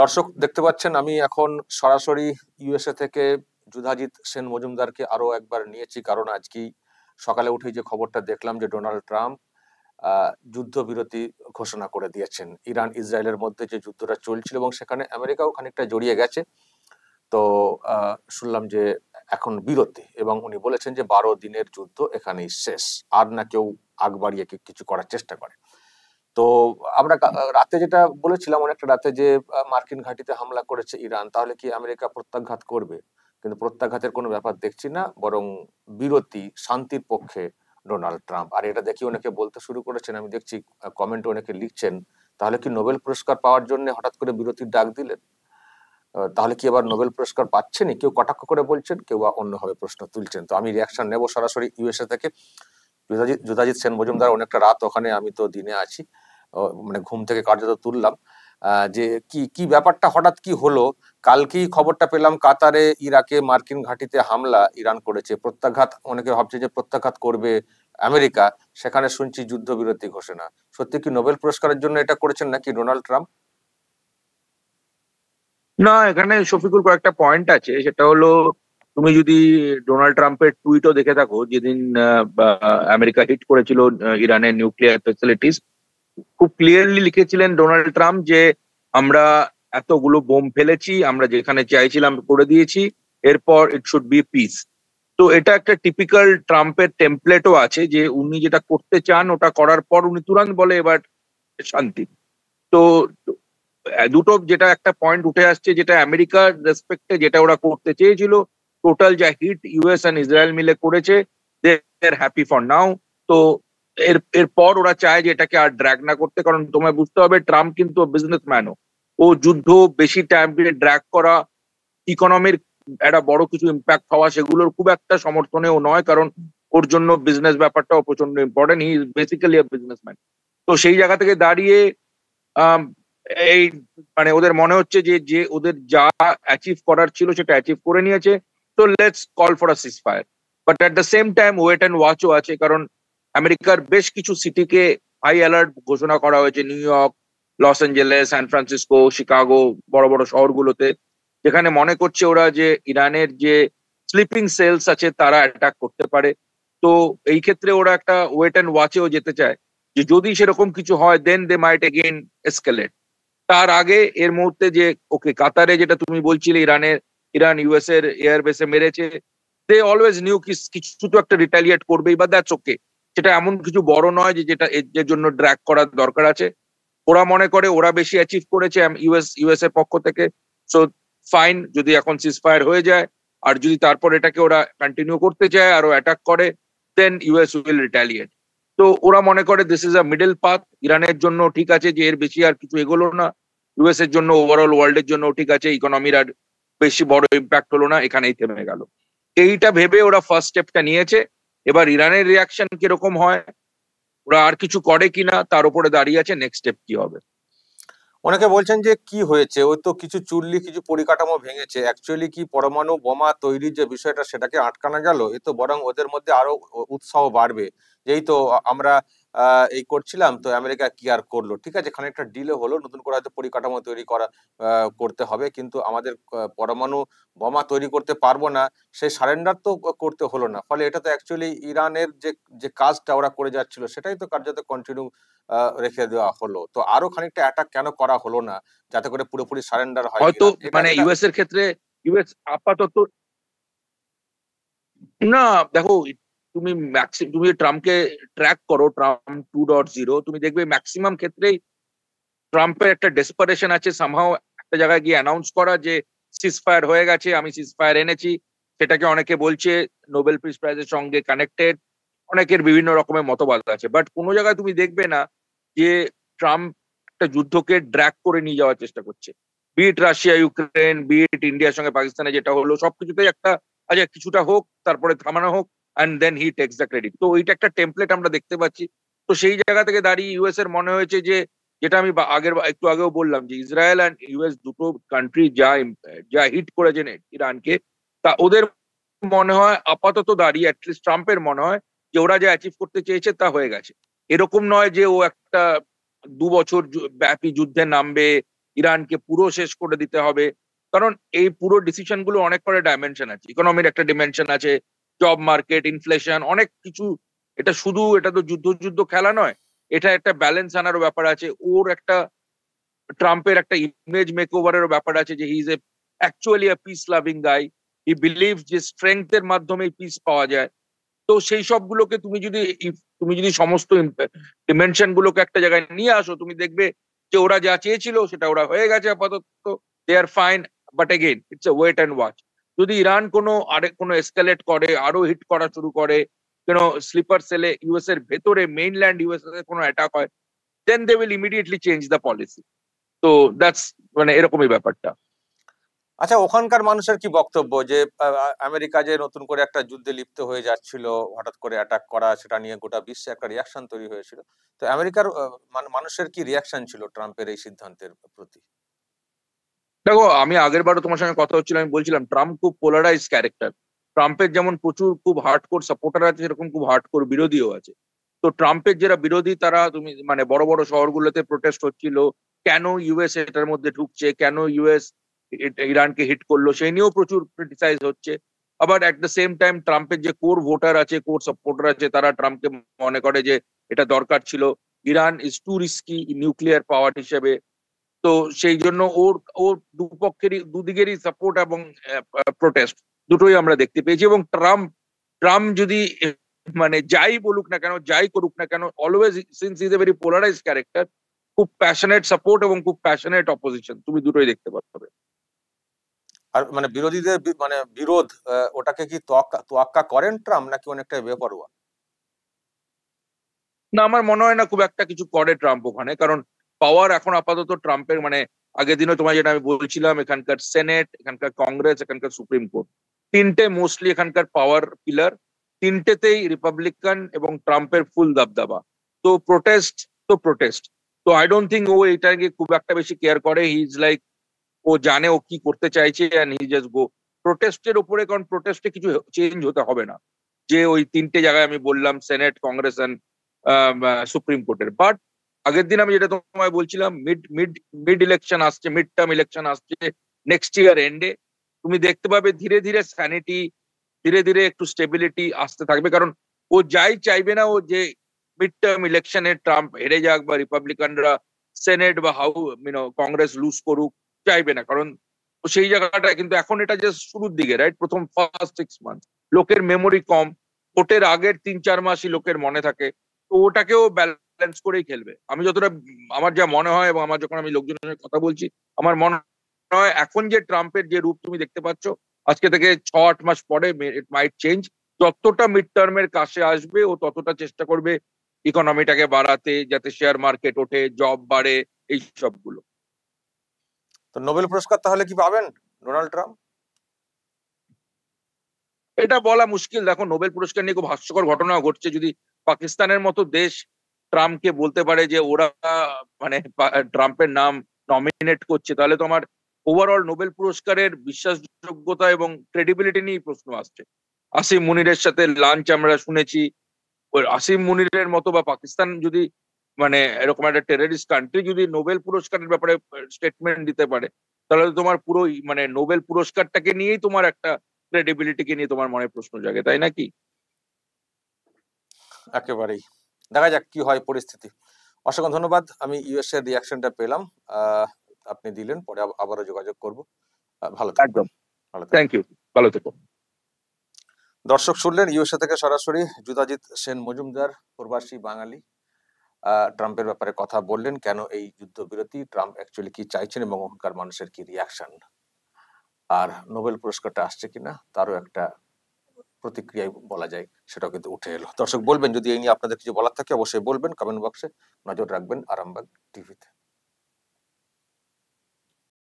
দর্শক দেখতে পাচ্ছেন, আমি এখন সরাসরি ইউএসএ থেকে যুধাজিৎ সেন মজুমদারকে আরো একবার নিয়েছি, কারণ আজকেই সকালে উঠেই যে খবরটা দেখলাম যে ডোনাল্ড ট্রাম্প যুদ্ধবিরতি ঘোষণা করে দিয়েছেন। ইরান ইসরায়েলের মধ্যে যে যুদ্ধটা চলছিল এবং সেখানে আমেরিকাও খানিকটা জড়িয়ে গেছে। তো শুনলাম যে এখন বিরতি, এবং উনি বলেছেন যে 12 দিনের যুদ্ধ এখানেই শেষ, আর না কেউ আগ বাড়িয়ে কিছু করার চেষ্টা করে। তো আমরা রাতে যেটা বলেছিলাম, অনেকটা রাতে, যে মার্কিন ঘাঁটিতে হামলা করেছে ইরান, তাহলে কি আমেরিকা প্রত্যাঘাত করবে? কিন্তু প্রত্যাঘাতের কোনো ব্যাপার দেখছি না, বরং বিরতি, শান্তির পক্ষে ডোনাল্ড ট্রাম্প। আর এটা দেখি অনেকে বলতে শুরু করেছেন, আমি দেখছি কমেন্টে অনেকে লিখছেন, তাহলে কি নোবেল পুরস্কার পাওয়ার জন্য হঠাৎ করে বিরতির ডাক দিলেন? তাহলে কি এবার নোবেল পুরস্কার পাচ্ছেনই? কেউ কটাক্ষ করে বলছেন, কেউ অন্যভাবে প্রশ্ন তুলছেন। তো আমি রিয়াকশন নেব সরাসরি ইউএসএ থেকে। যুধাজিৎ সেন মজুমদার, অনেকটা রাত ওখানে, আমি তো দিনে আছি, মানে ঘুম থেকে কার্যত তুললাম। যে কি কি ব্যাপারটা হঠাৎ কি হলো? কালকেই খবরটা পেলাম কাতারে ইরাকে মার্কিন ঘাঁটিতে হামলা ইরান করেছে, প্রত্যাঘাত, অনেকে ভাবছে যে প্রত্যাঘাত করবে আমেরিকা, সেখানে শুনছি যুদ্ধবিরতি ঘোষণা। সত্যি কি নোবেল পুরস্কারের জন্য এটা করেছেন নাকি ডোনাল্ড ট্রাম্প? না, এখানে শফিকুল কয়েকটা পয়েন্ট আছে। সেটা হলো, তুমি যদি ডোনাল্ড ট্রাম্পের টুইটও দেখে থাকো, যেদিন আমেরিকা হিট করেছিল ইরানের নিউক্লিয়ার ফেসিলিটিস, খুব ক্লিয়ারলি লিখেছিলেন ডোনাল্ড ট্রাম্প যে আমরা এতগুলো বোম ফেলেছি, আমরা যেখানে চাইছিলাম করে দিয়েছি, এরপর ইট শুড বি পিস। তো এটা একটা টিপিক্যাল ট্রাম্পের টেমপ্লেটও আছে, যে উনি যেটা করতে চান ওটা করার পর উনি তুরন্ত বলে এবার শান্তি। তো দুটো, যেটা একটা পয়েন্ট উঠে আসছে, যেটা আমেরিকার রেসপেক্টে যেটা ওরা করতে চেয়েছিল, টোটাল যা হিট ইউএস এন্ড ইসরায়েল মিলে করেছে, দে আর হ্যাপি ফর নাও। তো এরপর ওরা চায় যে এটাকে আর ড্র্যাগ না করতে, কারণ তোমায় বুঝতে হবে ট্রাম্প কিন্তু বিজনেসম্যানও। ও যুদ্ধ বেশি টাইম ড্র্যাগ করা, ইকোনমির একটা বড় কিছু ইম্প্যাক্ট হওয়া, সেগুলোর খুব একটা সমর্থনেও নয়, কারণ ওর জন্য বিজনেস ব্যাপারটাও প্রচন্ড important. He is basically a businessman. তো সেই জায়গা থেকে দাঁড়িয়ে আম, এই মানে ওদের মনে হচ্ছে যে যে ওদের যা অ্যাচিভ করার ছিল সেটা অ্যাচিভ করে নিয়েছে। তো let's call for a ceasefire. But at the same time wait and ওয়াচও আছে, কারণ আমেরিকার বেশ কিছু সিটিকে হাই অ্যালার্ট ঘোষণা করা হয়েছে, New York, Los Angeles, San Francisco, Chicago, বড় বড় শহরগুলোতে, যেখানে মনে করছে ওরা যে ইরানের যে স্লিপিং সেলস আছে তারা অ্যাটাক করতে পারে। তো এই ক্ষেত্রে ওরা একটা ওয়েট অ্যান্ড ওয়াচেও যেতে চায়, যে যদি সেরকম কিছু হয় দেন দে মাইট এগেইন এসকেলেট। তার আগে এর মুহূর্তে যে ওকে কাতারে যেটা তুমি বলছিলে, ইরান ইউএস এর এয়ার বেসে মেরেছে, দে অলওয়েজ নিউ কিছু তো একটা রিটালিয়েট করবেই, বা দ্যাটস ওকে। সেটা এমন কিছু বড় নয় যে যেটা এর জন্য ড্র্যাগ করার দরকার আছে। ওরা মনে করে ওরা বেশি অ্যাচিভ করেছে ইউএস এর পক্ষ থেকে। সো ফাইন, যদি এখন সিজফায়ার হয়ে যায়, আর যদি তারপর এটাকে ওরা কন্টিনিউ করতে চায় আরো অ্যাটাক করে, দেন ইউএস উইল রিটালিয়েট। তো ওরা মনে করে this is a middle path. ইরানের জন্য ঠিক আছে যে এর বেশি আর কিছু এগোলো না, ইউএস এর জন্য, ওভারঅল ওয়ার্ল্ডের জন্য ঠিক আছে, ইকোনমির আর বেশি বড় ইম্প্যাক্ট হলো না, এখানেই থেমে গেল। এইটা ভেবে ওরা ফার্স্ট স্টেপটা নিয়েছে। এবার ইরানের রিয়াকশন কিরকম হয়, ওরা আর কিছু করে কিনা, তার উপরে দাঁড়িয়ে আছে নেক্সট স্টেপ কি হবে। অনেকে বলছেন যে কি হয়েছে, ওই তো কিছু চুল্লি, কিছু পরিকাঠামো ভেঙেছে, অ্যাকচুয়ালি কি পরমাণু বোমা তৈরির যে বিষয়টা সেটাকে আটকানো গেল? এ তো বরং ওদের মধ্যে আরো উৎসাহ বাড়বে, যেই তো আমরা এই করছিলাম, তো আমেরিকা কি আর করলো, ঠিক আছে খানিকটা ডিলে হলো, নতুন করে হয়তো পরিকাঠামো তৈরি করতে হবে, কিন্তু আমাদের পরমাণু বোমা তৈরি করতে পারবো না, সেই সারেন্ডার তো করতে হলো না। ফলে এটা তো অ্যাকচুয়ালি ইরানের যে যে কাজটা ওরা করে যাচ্ছিল সেটাই তো কার্যত কন্টিনিউ রেখে দেওয়া হলো। তো আরো খানিকটা অ্যাটাক কেন করা হলো না, যাতে করে পুরোপুরি সারেন্ডার হয় হয়তো ইরান? এটা মানে এটা ইউএস এর ক্ষেত্রে ইউএস আপাতত, না দেখো, তুমি তুমি ট্রাম্পকে ট্র্যাক করো, ট্রাম্প 2.0, তুমি দেখবে ম্যাক্সিমাম ক্ষেত্রেই ট্রাম্পের একটা ডেসপারেশন আছে সামহাও একটা জায়গায় গিয়ে অ্যানাউন্স করা যে সিজফায়ার হয়ে গেছে, আমি সিজফায়ার এনেছি। সেটাকে অনেকে বলছে নোবেল পিস প্রাইজের সঙ্গে কানেক্টেড, অনেকের বিভিন্ন রকমের মতবাদ আছে, বাট কোনো জায়গায় তুমি দেখবে না যে ট্রাম্প একটা যুদ্ধকে ড্র্যাগ করে নিয়ে যাওয়ার চেষ্টা করছে। বিট রাশিয়া ইউক্রেন, বিট ইন্ডিয়ার সঙ্গে পাকিস্তানে যেটা হলো, সবকিছুতেই একটা আচ্ছা কিছুটা হোক, তারপরে থামানো হোক, and then he takes the credit. তো ওইটা একটা টেমপ্লেট আমরা দেখতে পাচ্ছি। তো সেই জায়গা থেকে দাঁড়িয়ে ইউএস এর মনে হয়েছে যে, যেটা আমি একটু আগেও বললাম, যে ইসরায়েল অ্যান্ড ইউএস দুটো কান্ট্রি যা যা হিট করেছেন ইরানকে, তা ওদের মনে হয় আপাতত দাঁড়িয়ে, অ্যাটলিস্ট ট্রাম্পের মনে হয় যে ওরা যা অ্যাচিভ করতে চেয়েছে তা হয়ে গেছে। এরকম নয় যে ও একটা 2 বছর ব্যাপী যুদ্ধে নামবে, ইরানকে পুরো শেষ করে দিতে হবে। কারণ এই পুরো ডিসিশন গুলো অনেক করে ডাইমেনশন আছে, ইকোনমির একটা ডিমেনশন আছে, জব মার্কেট, ইনফ্লেশন, অনেক কিছু। এটা তো যুদ্ধ যুদ্ধ খেলা নয়, এটা একটা ব্যালেন্স আনারও ব্যাপার আছে। ওর একটা ট্রাম্পের একটা ইমেজ মেক ওভারেরও ব্যাপার আছে, যে he is actually a peace loving guy. He believe যে স্ট্রেংথ এর মাধ্যমে পিস পাওয়া যায়। তো সেই সবগুলোকে তুমি যদি সমস্ত ডিমেনশন গুলোকে একটা জায়গায় নিয়ে আসো, তুমি দেখবে যে ওরা যা চেয়েছিল সেটা ওরা হয়ে গেছে আপাতত। They are fine, but again it's a wait and watch. যদি ইরান কোনো এসকালেট করে, আরো হিট করা শুরু করে, স্লিপার সেলে ইউএস এর ভেতরে, মেইনল্যান্ড ইউএস এর কোনো অ্যাটাক হয়, then they will immediately change the policy. তো দ্যাটস মানে এরকমই ব্যাপারটা। আচ্ছা, ওখানকার মানুষের কি বক্তব্য যে আমেরিকা যে নতুন করে একটা যুদ্ধে লিপ্ত হয়ে যাচ্ছিল, হঠাৎ করে অ্যাটাক করা, সেটা নিয়ে গোটা বিশ্বে একটা রিয়াকশন তৈরি হয়েছিল। তো আমেরিকার মানুষের কি রিয়াকশন ছিল ট্রাম্পের এই সিদ্ধান্তের প্রতি? দেখো, আমি আগের বারও তোমার সঙ্গে কথা হচ্ছিল, আমি বলছিলাম ট্রাম্প খুব পোলারাইজ ক্যারেক্টার। ট্রাম্পের যেমন প্রচুর খুব হার্ডকোর সাপোর্টার আছে, সেরকম খুব হার্ডকোর বিরোধীও আছে। তো ট্রাম্পের যারা বিরোধী, তারা তুমি মানে বড় বড় শহরগুলোতে প্রোটেস্ট হচ্ছিল, কেন ইউএস এটার মধ্যে ঢুকছে, কেন ইউএস ইরানকে হিট করলো, সেই নিয়েও প্রচুর ক্রিটিসাইজ হচ্ছে। আবার এট দ্য সেম টাইম ট্রাম্পের যে কোর ভোটার আছে, কোর সাপোর্টার আছে, তারা ট্রাম্পকে মনে করে যে এটা দরকার ছিল, Iran is two risky nuclear power হিসেবে। তো সেই জন্য ওর ওর দুদিকেরই সাপোর্ট এবং প্রোটেস্ট দুটোই আমরা দেখতে পেয়েছি। এবং ট্রাম্প ট্রাম্প যদি মানে যাই বলুক না কেন, যাই করুক না কেন, always, since is a very polarise character, খুব প্যাশনেট সাপোর্ট এবং খুব প্যাশনেট অপোজিশন, তুমি দুটোই দেখতে পাবে। আর মানে বিরোধীদের মানে বিরোধ, ওটাকে কি তোয়াক্কা করেন ট্রাম্প, নাকি অনেকটা বেপরোয়া? না, আমার মনে হয় না খুব একটা কিছু করে ট্রাম্প ওখানে। কারণ পাওয়ার এখন আপাতত ট্রাম্পের, মানে আগের দিনও তোমায় যেটা আমি বলছিলাম, এখানকার সেনেট, এখানকার কংগ্রেস, এখানকার সুপ্রিম কোর্ট, তিনটে মোস্টলি এখানকার পাওয়ার পিলার। তিনটেতেই রিপাবলিকান এবং ট্রাম্পের ফুল দাবদাবা। তো প্রোটেস্ট, তো প্রোটেস্ট। তো আই ডোন্ট থিঙ্ক ও এটাকে খুব একটা বেশি কেয়ার করে। হি ইজ লাইক, ও জানে ও কি করতে চাইছে, এন্ড হি জাস্ট গো প্রোটেস্টের উপরে। কারণ প্রোটেস্টে কিছু চেঞ্জ হতে হবে না, যে ওই তিনটে জায়গায় আমি বললাম, সেনেট, কংগ্রেস এন্ড সুপ্রিম কোর্টের। বাট আগের দিন আমি যেটা তোমায় বলছিলাম, মিড মিড মিড ইলেকশন আসছে, মিড টার্ম ইলেকশন আসছে নেক্সট ইয়ার এন্ডে। তুমি দেখতে পাবে ধীরে ধীরে স্যানিটি, ধীরে ধীরে একটু স্টেবিলিটি আসতে থাকবে। কারণ ও যাই চাইবে না, ও যে মিড টার্ম ইলেকশনে ট্রাম্প হেরে যাক, বা রিপাবলিকানরা সেনেট বা কংগ্রেস লুজ করুক, চাইবে না। কারণ সেই জায়গাটা কিন্তু এখন এটা জাস্ট শুরুর দিকে, রাইট? প্রথম ফার্স্ট 6 মান্থ লোকের মেমোরি কম, ভোটের আগের 3-4 মাসই লোকের মনে থাকে। তো ওটাকেও ব্যালেন্স করেই খেলবে। আমি যতটা, আমার যা মনে হয়, এবং আমার যখন আমি লোকজনের সঙ্গে কথা বলছি, আমার মনে হয় এখন যে ট্রাম্পের যে রূপ তুমি দেখতে পাচ্ছ, আজকে থেকে 6-8 মাস পরে ইট মাইট চেঞ্জ। যতটা মিড টার্মের কাছে আসবে, ও ততটা চেষ্টা করবে ইকোনমিটাকে বাড়াতে, যাতে শেয়ার মার্কেট ওঠে, জব বাড়ে, এই সবগুলো। তো নোবেল পুরস্কার তাহলে কি পাবেন ডোনাল্ড ট্রাম্প? এটা বলা মুশকিল। দেখো, নোবেল পুরস্কার নিয়ে খুব হাস্যকর ঘটনা ঘটছে। যদি পাকিস্তানের মতো দেশ ট্রাম্পকে বলতে পারে যে ওরা মানে ট্রাম্পের নাম নমিনেট করছে, তাহলে তো আমার ওভারঅল নোবেল পুরস্কারের বিশ্বাসযোগ্যতা এবং ক্রেডিবিলিটি নিয়ে প্রশ্ন আসছে। আসিম মুনিরের সাথে লাঞ্চ আমরা শুনেছি। ওই আসিম মুনিরের মতো, বা পাকিস্তান যদি মানে এরকম একটা টেররিস্ট কান্ট্রি যদি নোবেল পুরস্কারের ব্যাপারে স্টেটমেন্ট দিতে পারে, তাহলে তো তোমার পুরো মানে নোবেল পুরস্কারটাকে নিয়েই তোমার একটা ক্রেডিবিলিটিকে নিয়ে তোমার মনে প্রশ্ন জাগে, তাই নাকি? একেবারেই। দেখা যাক কি হয় পরিস্থিতি। অসংখ্য ধন্যবাদ, আমি ইউএস এর রিয়াকশনটা পেলাম, আহ আপনি দিলেন, পরে আবারও যোগাযোগ করব। ভালো থাকবেন। একদম। ভালো থাকবেন। Thank you. ভালো থেকো। দর্শক শুনলেন ইউএসএ থেকে সরাসরি যুধাজিৎ সেন মজুমদার, প্রবাসী বাঙালি, ট্রাম্পের ব্যাপারে কথা বললেন, কেন এই যুদ্ধবিরতি, ট্রাম্প অ্যাকচুয়ালি কি চাইছেন, এবং ওখানকার মানুষের কি রিয়াকশন, আর নোবেল পুরস্কারটা আসছে কিনা তারও একটা প্রতিক্রিয়ায় বলা যায়, সেটাও কিন্তু উঠে এলো। দর্শক বলবেন যদি এই নিয়ে আপনাদের কিছু বলার থাকে, অবশ্যই বলবেন কমেন্ট বক্সে। নজর রাখবেন আরামবাগ টিভিতে।